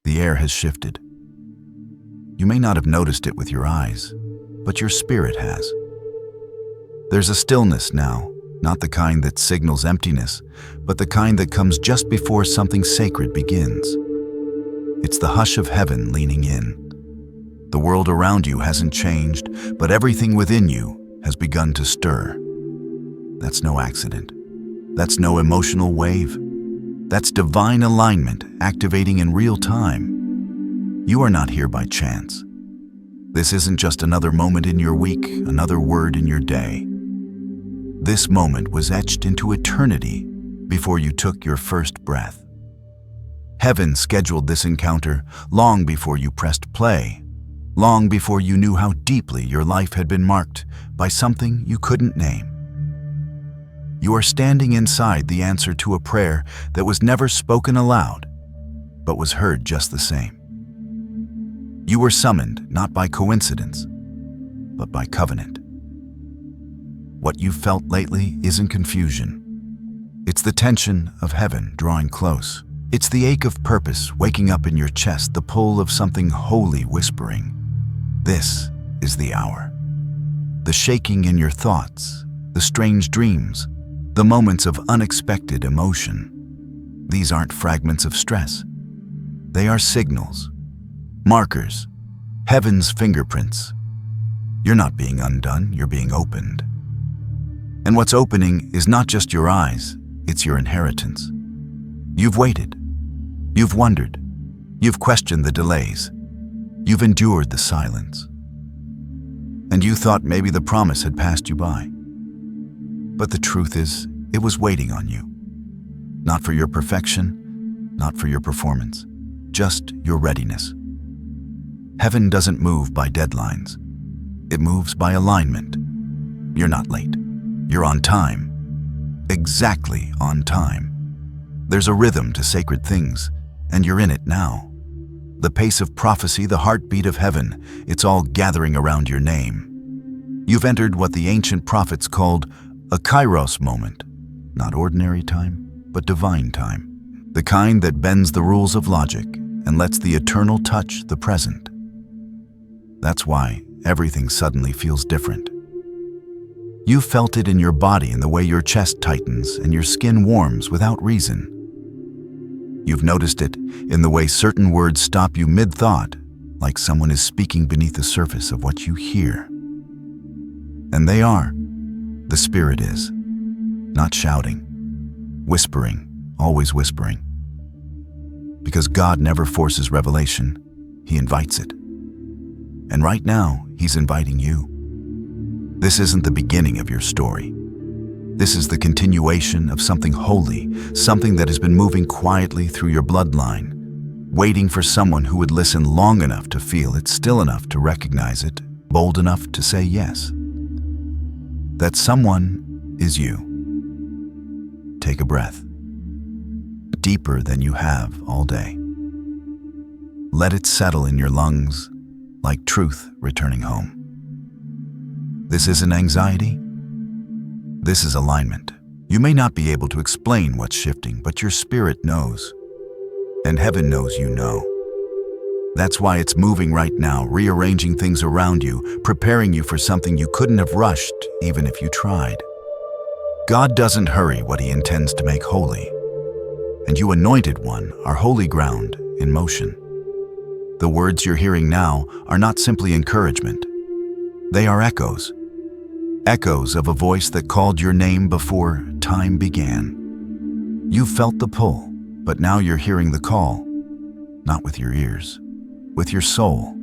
The air has shifted. You may not have noticed it with your eyes, but your spirit has. There's a stillness now, not the kind that signals emptiness, but the kind that comes just before something sacred begins. It's the hush of heaven leaning in. The world around you hasn't changed, but everything within you has begun to stir. That's no accident. That's no emotional wave. That's divine alignment activating in real time. You are not here by chance. This isn't just another moment in your week, another word in your day. This moment was etched into eternity before you took your first breath. Heaven scheduled this encounter long before you pressed play, long before you knew how deeply your life had been marked by something you couldn't name. You are standing inside the answer to a prayer that was never spoken aloud, but was heard just the same. You were summoned not by coincidence, but by covenant. What you've felt lately isn't confusion. It's the tension of heaven drawing close. It's the ache of purpose waking up in your chest, the pull of something holy whispering, "This is the hour." The shaking in your thoughts, the strange dreams, the moments of unexpected emotion. These aren't fragments of stress. They are signals, markers, heaven's fingerprints. You're not being undone, you're being opened. And what's opening is not just your eyes, it's your inheritance. You've waited. You've wondered. You've questioned the delays. You've endured the silence. And you thought maybe the promise had passed you by. But the truth is, it was waiting on you. Not for your perfection, not for your performance, just your readiness. Heaven doesn't move by deadlines. It moves by alignment. You're not late. You're on time. Exactly on time. There's a rhythm to sacred things, and you're in it now. The pace of prophecy, the heartbeat of heaven, it's all gathering around your name. You've entered what the ancient prophets called a kairos moment. Not ordinary time, but divine time. The kind that bends the rules of logic and lets the eternal touch the present. That's why everything suddenly feels different. You felt it in your body in the way your chest tightens and your skin warms without reason. You've noticed it in the way certain words stop you mid-thought, like someone is speaking beneath the surface of what you hear. And they are. The Spirit is. Not shouting. Whispering, always whispering. Because God never forces revelation, He invites it. And right now, He's inviting you. This isn't the beginning of your story. This is the continuation of something holy, something that has been moving quietly through your bloodline, waiting for someone who would listen long enough to feel it, still enough to recognize it, bold enough to say yes. That someone is you. Take a breath, deeper than you have all day. Let it settle in your lungs like truth returning home. This isn't anxiety. This is alignment. You may not be able to explain what's shifting, but your spirit knows. And heaven knows you know. That's why it's moving right now, rearranging things around you, preparing you for something you couldn't have rushed even if you tried. God doesn't hurry what He intends to make holy. And you anointed one are holy ground in motion. The words you're hearing now are not simply encouragement. They are echoes. Echoes of a voice that called your name before time began. You felt the pull, but now you're hearing the call, not with your ears, with your soul.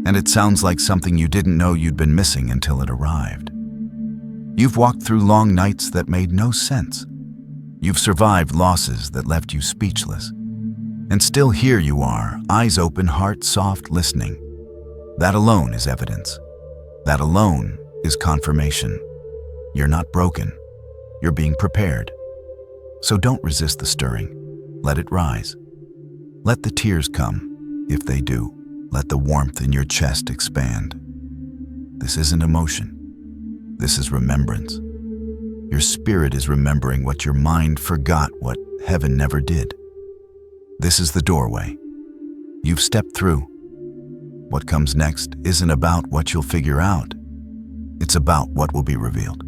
And it sounds like something you didn't know you'd been missing until it arrived. You've walked through long nights that made no sense. You've survived losses that left you speechless. And still here you are, eyes open, heart soft, listening. That alone is evidence. That alone is confirmation. You're not broken. You're being prepared. So don't resist the stirring. Let it rise. Let the tears come, if they do. Let the warmth in your chest expand. This isn't emotion. This is remembrance. Your spirit is remembering what your mind forgot, what heaven never did. This is the doorway. You've stepped through. What comes next isn't about what you'll figure out. It's about what will be revealed.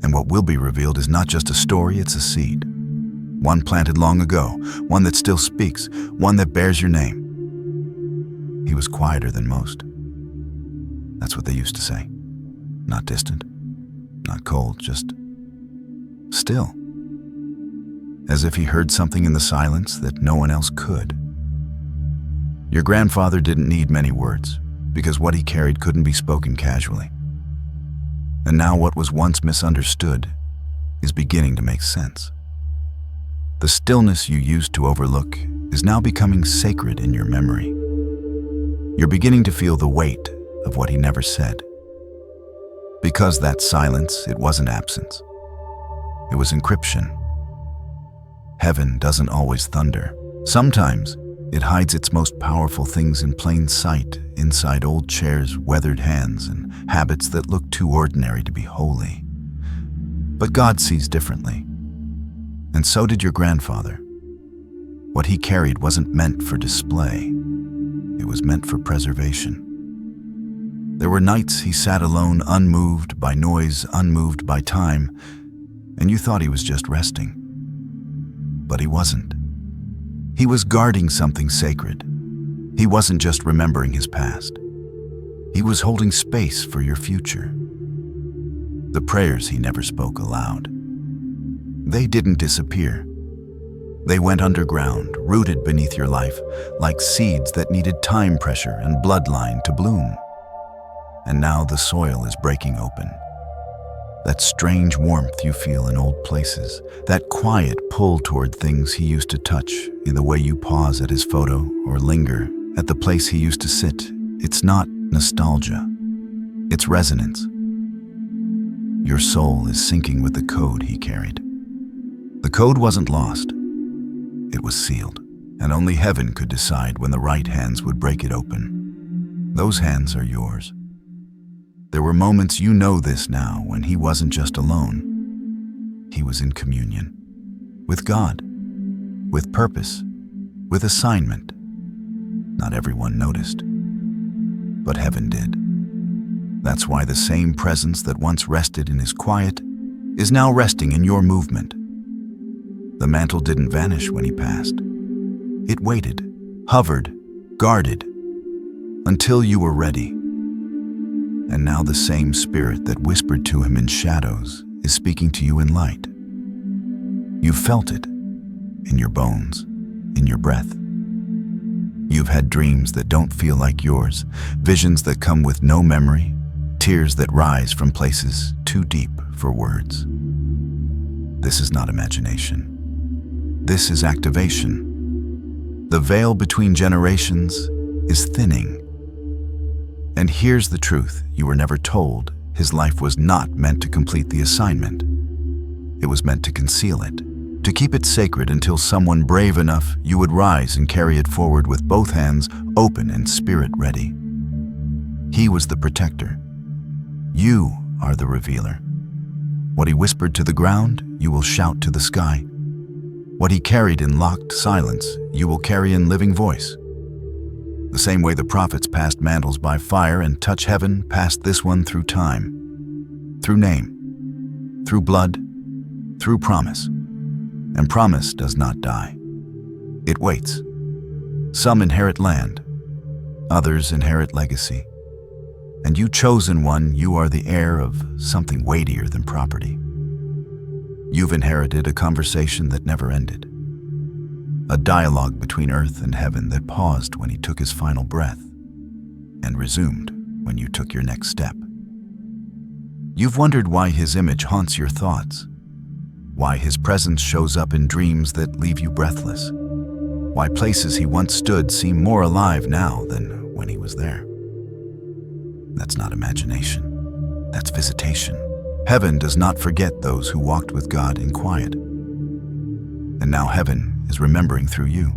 And what will be revealed is not just a story, it's a seed. One planted long ago, one that still speaks, one that bears your name. He was quieter than most. That's what they used to say. Not distant, not cold, just still. As if he heard something in the silence that no one else could. Your grandfather didn't need many words, because what he carried couldn't be spoken casually. And now what was once misunderstood is beginning to make sense. The stillness you used to overlook is now becoming sacred in your memory. You're beginning to feel the weight of what he never said. Because that silence, it wasn't absence. It was encryption. Heaven doesn't always thunder. Sometimes it hides its most powerful things in plain sight, inside old chairs, weathered hands, and habits that look too ordinary to be holy. But God sees differently. And so did your grandfather. What he carried wasn't meant for display. It was meant for preservation. There were nights he sat alone, unmoved by noise, unmoved by time, and you thought he was just resting. But he wasn't. He was guarding something sacred. He wasn't just remembering his past. He was holding space for your future. The prayers he never spoke aloud. They didn't disappear. They went underground, rooted beneath your life, like seeds that needed time pressure and bloodline to bloom. And now the soil is breaking open. That strange warmth you feel in old places, that quiet pull toward things he used to touch in the way you pause at his photo or linger at the place he used to sit. It's not nostalgia. It's resonance. Your soul is syncing with the code he carried. The code wasn't lost. It was sealed, and only heaven could decide when the right hands would break it open. Those hands are yours. There were moments, you know this now, when he wasn't just alone. He was in communion. With God. With purpose. With assignment. Not everyone noticed. But heaven did. That's why the same presence that once rested in his quiet is now resting in your movement. The mantle didn't vanish when he passed. It waited, hovered, guarded, until you were ready. And now the same spirit that whispered to him in shadows is speaking to you in light. You've felt it, in your bones, in your breath. You've had dreams that don't feel like yours, visions that come with no memory, tears that rise from places too deep for words. This is not imagination. This is activation. The veil between generations is thinning. And here's the truth you were never told. His life was not meant to complete the assignment. It was meant to conceal it, to keep it sacred until someone brave enough you would rise and carry it forward with both hands open and spirit ready. He was the protector. You are the revealer. What he whispered to the ground, you will shout to the sky. What he carried in locked silence, you will carry in living voice. The same way the prophets passed mantles by fire and touch heaven, passed this one through time, through name, through blood, through promise. And promise does not die. It waits. Some inherit land, others inherit legacy. And you chosen one, you are the heir of something weightier than property. You've inherited a conversation that never ended. A dialogue between earth and heaven that paused when he took his final breath and resumed when you took your next step. You've wondered why his image haunts your thoughts, why his presence shows up in dreams that leave you breathless, why places he once stood seem more alive now than when he was there. That's not imagination. That's visitation. Heaven does not forget those who walked with God in quiet. And now heaven is remembering through you.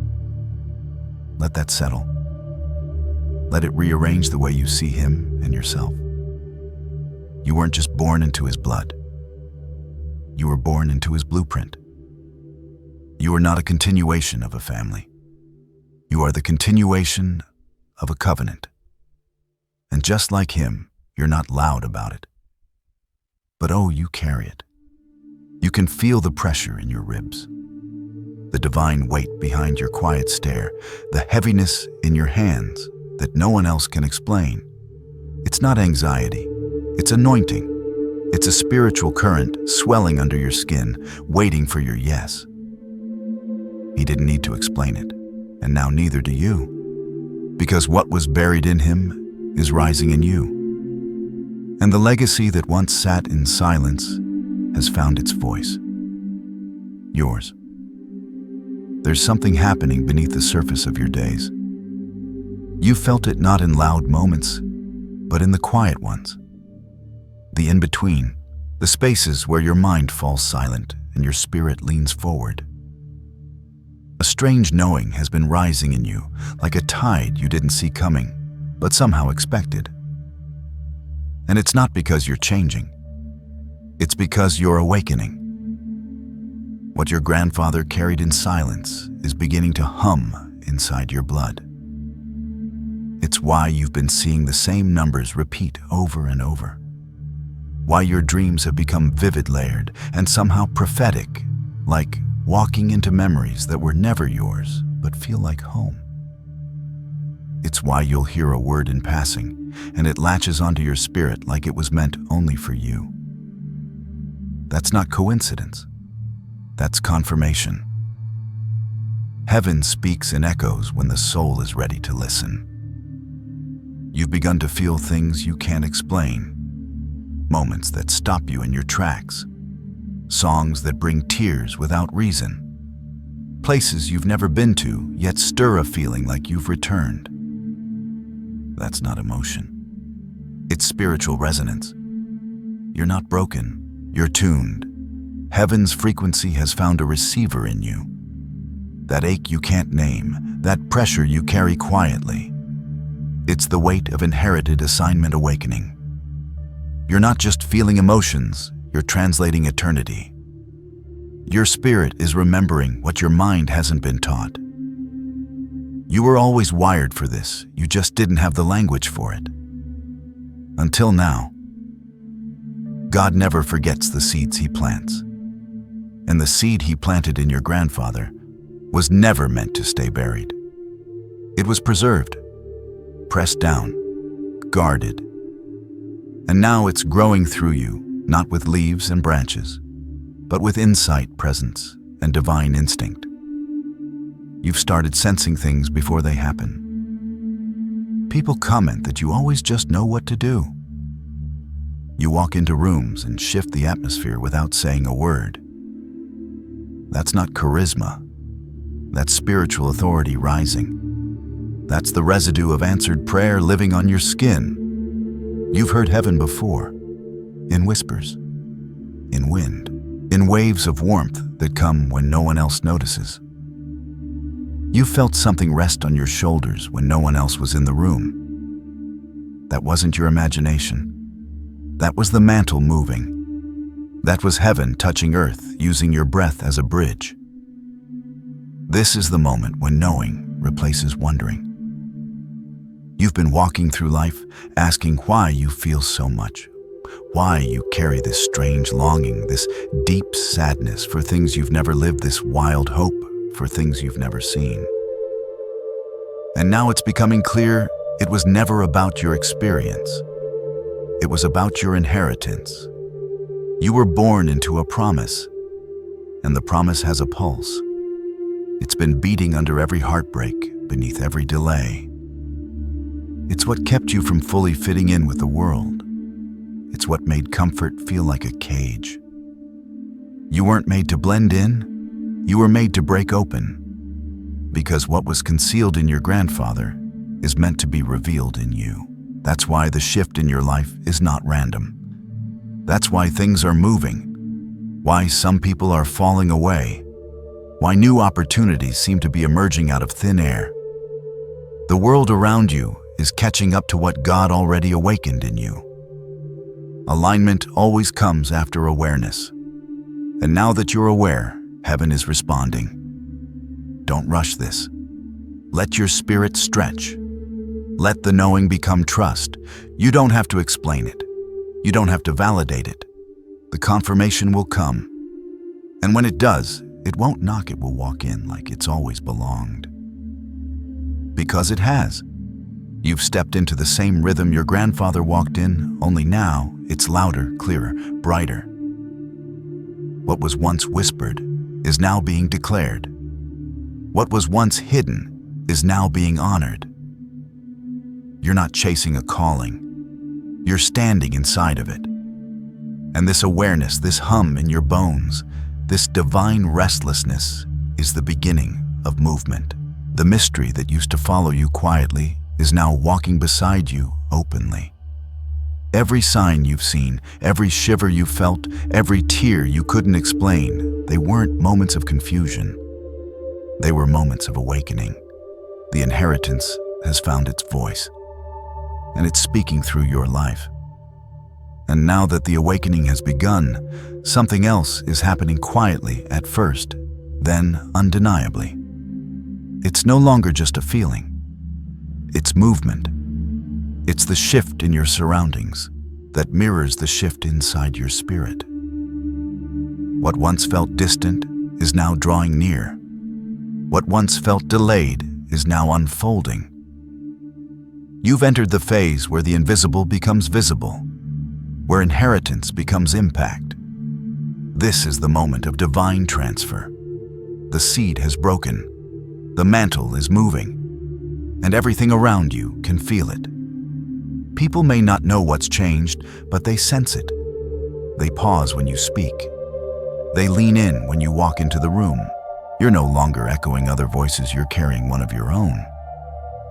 Let that settle. Let it rearrange the way you see him and yourself. You weren't just born into his blood. You were born into his blueprint. You are not a continuation of a family. You are the continuation of a covenant. And just like him, you're not loud about it. But oh, you carry it. You can feel the pressure in your ribs, the divine weight behind your quiet stare, the heaviness in your hands that no one else can explain. It's not anxiety, it's anointing. It's a spiritual current swelling under your skin, waiting for your yes. He didn't need to explain it, and now neither do you, because what was buried in him is rising in you. And the legacy that once sat in silence has found its voice. Yours. There's something happening beneath the surface of your days. You felt it not in loud moments, but in the quiet ones. The in-between, the spaces where your mind falls silent and your spirit leans forward. A strange knowing has been rising in you, like a tide you didn't see coming, but somehow expected. And it's not because you're changing. It's because you're awakening. What your grandfather carried in silence is beginning to hum inside your blood. It's why you've been seeing the same numbers repeat over and over. Why your dreams have become vivid, layered, and somehow prophetic, like walking into memories that were never yours, but feel like home. It's why you'll hear a word in passing, and it latches onto your spirit like it was meant only for you. That's not coincidence. That's confirmation. Heaven speaks in echoes when the soul is ready to listen. You've begun to feel things you can't explain. Moments that stop you in your tracks. Songs that bring tears without reason. Places you've never been to, yet stir a feeling like you've returned. That's not emotion. It's spiritual resonance. You're not broken, you're tuned. Heaven's frequency has found a receiver in you. That ache you can't name, that pressure you carry quietly. It's the weight of inherited assignment awakening. You're not just feeling emotions, you're translating eternity. Your spirit is remembering what your mind hasn't been taught. You were always wired for this, you just didn't have the language for it. Until now. God never forgets the seeds he plants. And the seed he planted in your grandfather was never meant to stay buried. It was preserved, pressed down, guarded. And now it's growing through you, not with leaves and branches, but with insight, presence, and divine instinct. You've started sensing things before they happen. People comment that you always just know what to do. You walk into rooms and shift the atmosphere without saying a word. That's not charisma. That's spiritual authority rising. That's the residue of answered prayer living on your skin. You've heard heaven before, in whispers, in wind, in waves of warmth that come when no one else notices. You felt something rest on your shoulders when no one else was in the room. That wasn't your imagination. That was the mantle moving. That was heaven touching earth, using your breath as a bridge. This is the moment when knowing replaces wondering. You've been walking through life, asking why you feel so much, why you carry this strange longing, this deep sadness for things you've never lived, this wild hope for things you've never seen. And now it's becoming clear it was never about your experience. It was about your inheritance. You were born into a promise, and the promise has a pulse. It's been beating under every heartbreak, beneath every delay. It's what kept you from fully fitting in with the world. It's what made comfort feel like a cage. You weren't made to blend in, you were made to break open. Because what was concealed in your grandfather is meant to be revealed in you. That's why the shift in your life is not random. That's why things are moving. Why some people are falling away. Why new opportunities seem to be emerging out of thin air. The world around you is catching up to what God already awakened in you. Alignment always comes after awareness. And now that you're aware, heaven is responding. Don't rush this. Let your spirit stretch. Let the knowing become trust. You don't have to explain it. You don't have to validate it. The confirmation will come. And when it does, it won't knock, it will walk in like it's always belonged. Because it has. You've stepped into the same rhythm your grandfather walked in, only now it's louder, clearer, brighter. What was once whispered is now being declared. What was once hidden is now being honored. You're not chasing a calling. You're standing inside of it. And this awareness, this hum in your bones, this divine restlessness is the beginning of movement. The mystery that used to follow you quietly is now walking beside you openly. Every sign you've seen, every shiver you felt, every tear you couldn't explain, they weren't moments of confusion. They were moments of awakening. The inheritance has found its voice, and it's speaking through your life. And now that the awakening has begun, something else is happening quietly at first, then undeniably. It's no longer just a feeling. It's movement. It's the shift in your surroundings that mirrors the shift inside your spirit. What once felt distant is now drawing near. What once felt delayed is now unfolding. You've entered the phase where the invisible becomes visible, where inheritance becomes impact. This is the moment of divine transfer. The seed has broken, the mantle is moving, and everything around you can feel it. People may not know what's changed, but they sense it. They pause when you speak. They lean in when you walk into the room. You're no longer echoing other voices, you're carrying one of your own.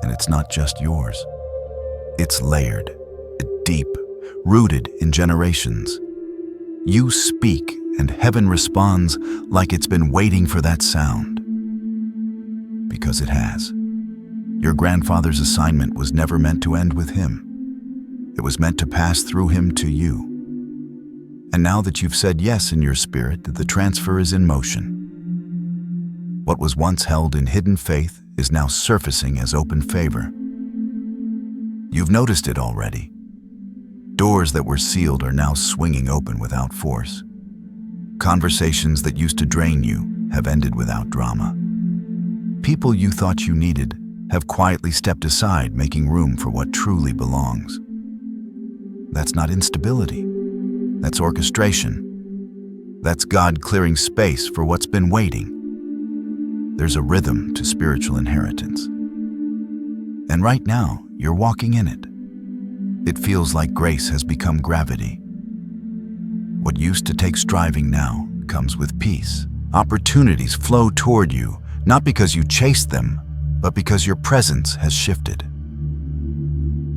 And it's not just yours. It's layered, deep, rooted in generations. You speak, and heaven responds like it's been waiting for that sound. Because it has. Your grandfather's assignment was never meant to end with him. It was meant to pass through him to you. And now that you've said yes in your spirit, the transfer is in motion. What was once held in hidden faith is now surfacing as open favor. You've noticed it already. Doors that were sealed are now swinging open without force. Conversations that used to drain you have ended without drama. People you thought you needed have quietly stepped aside, making room for what truly belongs. That's not instability. That's orchestration. That's God clearing space for what's been waiting. There's a rhythm to spiritual inheritance. And right now, you're walking in it. It feels like grace has become gravity. What used to take striving now comes with peace. Opportunities flow toward you, not because you chased them, but because your presence has shifted.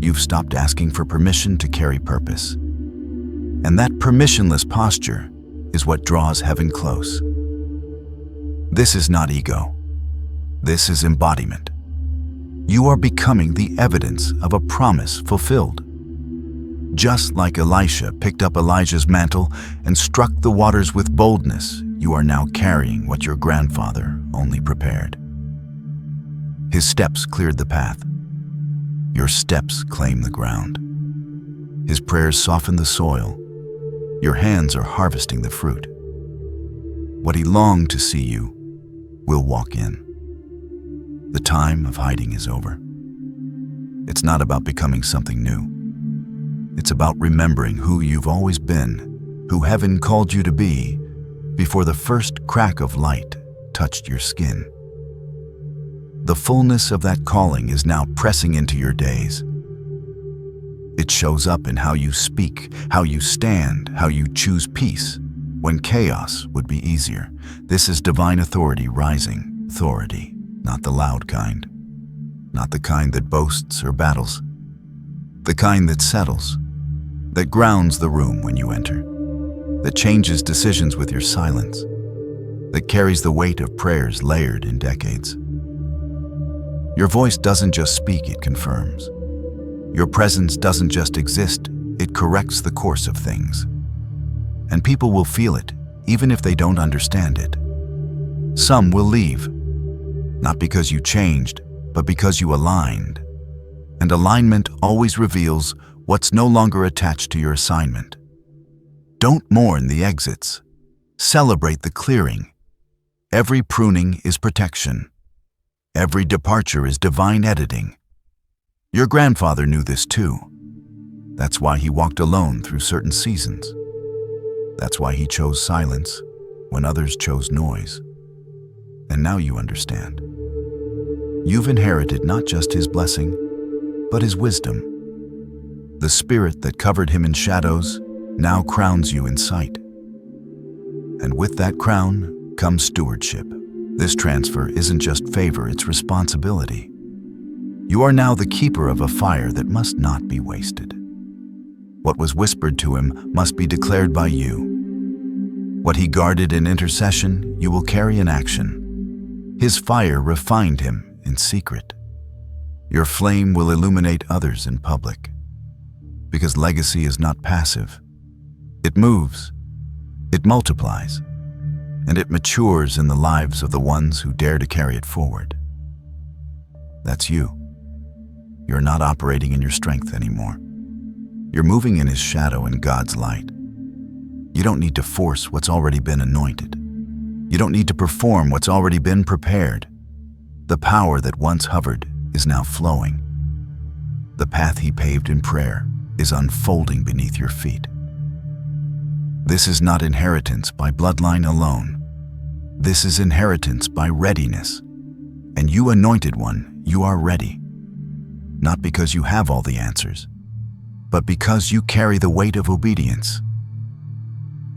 You've stopped asking for permission to carry purpose. And that permissionless posture is what draws heaven close. This is not ego. This is embodiment. You are becoming the evidence of a promise fulfilled. Just like Elisha picked up Elijah's mantle and struck the waters with boldness, you are now carrying what your grandfather only prepared. His steps cleared the path. Your steps claim the ground. His prayers soften the soil. Your hands are harvesting the fruit. What he longed to see you will walk in. The time of hiding is over. It's not about becoming something new. It's about remembering who you've always been, who heaven called you to be, before the first crack of light touched your skin. The fullness of that calling is now pressing into your days. It shows up in how you speak, how you stand, how you choose peace, when chaos would be easier. This is divine authority rising. Authority, not the loud kind, not the kind that boasts or battles, the kind that settles, that grounds the room when you enter, that changes decisions with your silence, that carries the weight of prayers layered in decades. Your voice doesn't just speak, it confirms. Your presence doesn't just exist, it corrects the course of things. And people will feel it, even if they don't understand it. Some will leave, not because you changed, but because you aligned. And alignment always reveals what's no longer attached to your assignment. Don't mourn the exits. Celebrate the clearing. Every pruning is protection. Every departure is divine editing. Your grandfather knew this too. That's why he walked alone through certain seasons. That's why he chose silence when others chose noise. And now you understand. You've inherited not just his blessing, but his wisdom. The spirit that covered him in shadows now crowns you in sight. And with that crown comes stewardship. This transfer isn't just favor, it's responsibility. You are now the keeper of a fire that must not be wasted. What was whispered to him must be declared by you. What he guarded in intercession, you will carry in action. His fire refined him in secret. Your flame will illuminate others in public. Because legacy is not passive. It moves, it multiplies, and it matures in the lives of the ones who dare to carry it forward. That's you. You're not operating in your strength anymore. You're moving in his shadow in God's light. You don't need to force what's already been anointed. You don't need to perform what's already been prepared. The power that once hovered is now flowing. The path he paved in prayer is unfolding beneath your feet. This is not inheritance by bloodline alone. This is inheritance by readiness. And you anointed one, you are ready. Not because you have all the answers, but because you carry the weight of obedience.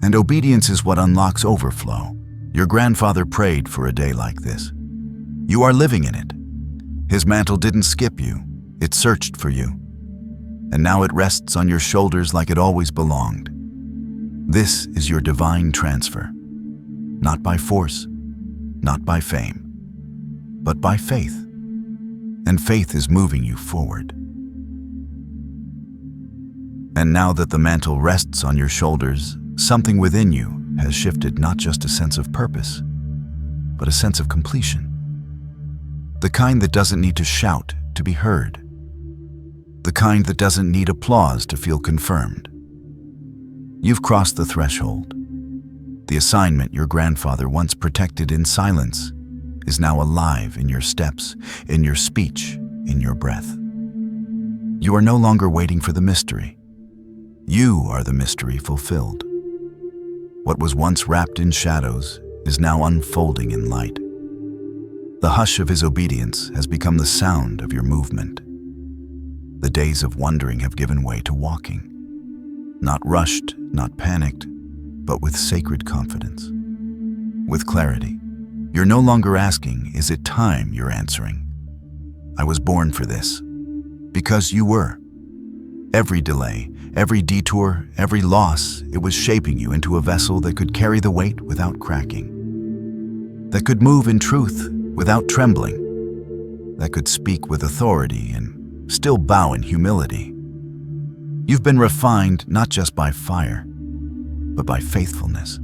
And obedience is what unlocks overflow. Your grandfather prayed for a day like this. You are living in it. His mantle didn't skip you, it searched for you. And now it rests on your shoulders like it always belonged. This is your divine transfer. Not by force, not by fame, but by faith. And faith is moving you forward. And now that the mantle rests on your shoulders, something within you has shifted, not just a sense of purpose, but a sense of completion. The kind that doesn't need to shout to be heard. The kind that doesn't need applause to feel confirmed. You've crossed the threshold. The assignment your grandfather once protected in silence is now alive in your steps, in your speech, in your breath. You are no longer waiting for the mystery. You are the mystery fulfilled. What was once wrapped in shadows is now unfolding in light. The hush of his obedience has become the sound of your movement. The days of wondering have given way to walking. Not rushed, not panicked, but with sacred confidence. With clarity. You're no longer asking, is it time? You're answering, I was born for this. Because you were. Every delay, every detour, every loss, it was shaping you into a vessel that could carry the weight without cracking. That could move in truth without trembling. That could speak with authority and still bow in humility. You've been refined not just by fire, but by faithfulness.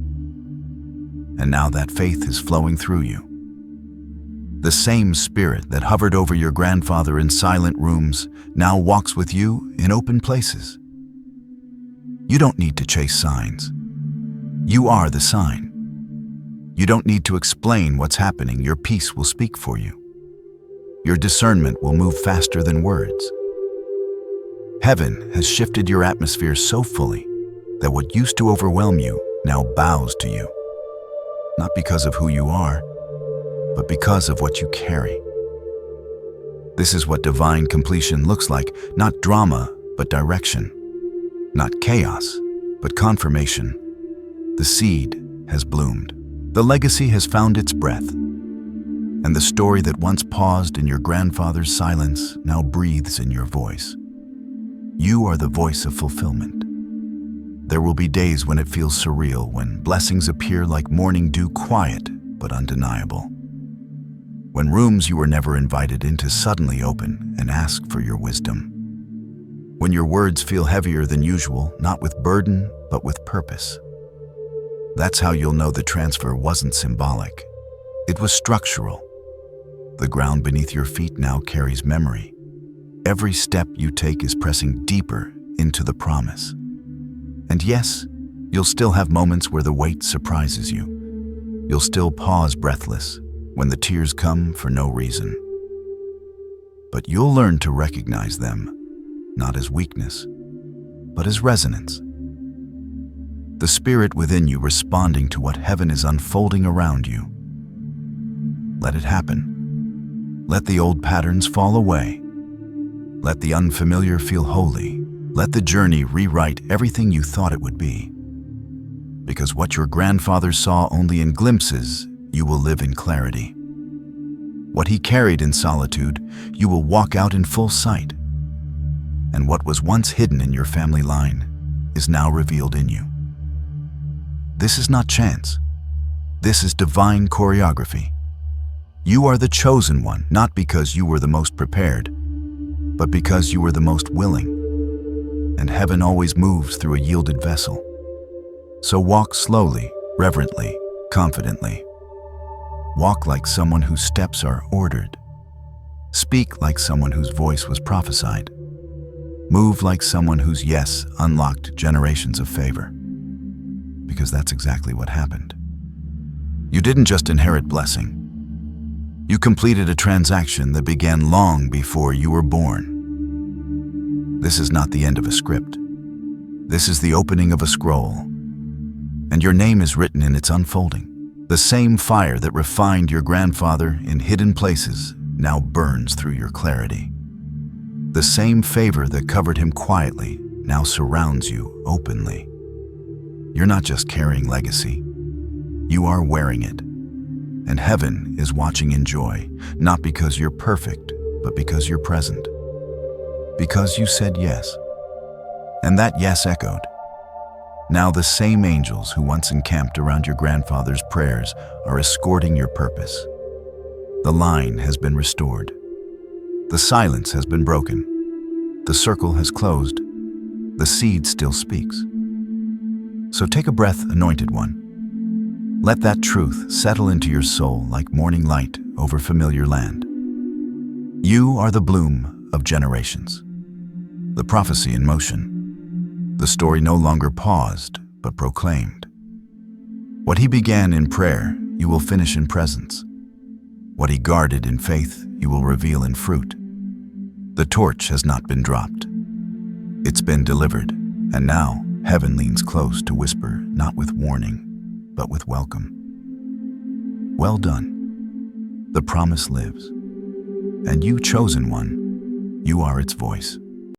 And now that faith is flowing through you. The same spirit that hovered over your grandfather in silent rooms now walks with you in open places. You don't need to chase signs. You are the sign. You don't need to explain what's happening. Your peace will speak for you. Your discernment will move faster than words. Heaven has shifted your atmosphere so fully that what used to overwhelm you now bows to you. Not because of who you are, but because of what you carry. This is what divine completion looks like, not drama, but direction. Not chaos, but confirmation. The seed has bloomed. The legacy has found its breath. And the story that once paused in your grandfather's silence now breathes in your voice. You are the voice of fulfillment. There will be days when it feels surreal, when blessings appear like morning dew, quiet but undeniable. When rooms you were never invited into suddenly open and ask for your wisdom. When your words feel heavier than usual, not with burden, but with purpose. That's how you'll know the transfer wasn't symbolic. It was structural. The ground beneath your feet now carries memory. Every step you take is pressing deeper into the promise. And yes, you'll still have moments where the weight surprises you. You'll still pause breathless when the tears come for no reason. But you'll learn to recognize them, not as weakness, but as resonance. The spirit within you responding to what heaven is unfolding around you. Let it happen. Let the old patterns fall away. Let the unfamiliar feel holy. Let the journey rewrite everything you thought it would be. Because what your grandfather saw only in glimpses, you will live in clarity. What he carried in solitude, you will walk out in full sight. And what was once hidden in your family line is now revealed in you. This is not chance. This is divine choreography. You are the chosen one, not because you were the most prepared, but because you were the most willing. And heaven always moves through a yielded vessel. So walk slowly, reverently, confidently. Walk like someone whose steps are ordered. Speak like someone whose voice was prophesied. Move like someone whose yes unlocked generations of favor. Because that's exactly what happened. You didn't just inherit blessing. You completed a transaction that began long before you were born. This is not the end of a script. This is the opening of a scroll. And your name is written in its unfolding. The same fire that refined your grandfather in hidden places now burns through your clarity. The same favor that covered him quietly now surrounds you openly. You're not just carrying legacy. You are wearing it. And heaven is watching in joy, not because you're perfect, but because you're present. Because you said yes. And that yes echoed. Now the same angels who once encamped around your grandfather's prayers are escorting your purpose. The line has been restored. The silence has been broken. The circle has closed. The seed still speaks. So take a breath, anointed one. Let that truth settle into your soul like morning light over familiar land. You are the bloom of generations, the prophecy in motion, the story no longer paused but proclaimed. What he began in prayer, you will finish in presence. What he guarded in faith, you will reveal in fruit. The torch has not been dropped. It's been delivered, and now heaven leans close to whisper, not with warning, but with welcome. Well done. The promise lives. And you, chosen one, you are its voice.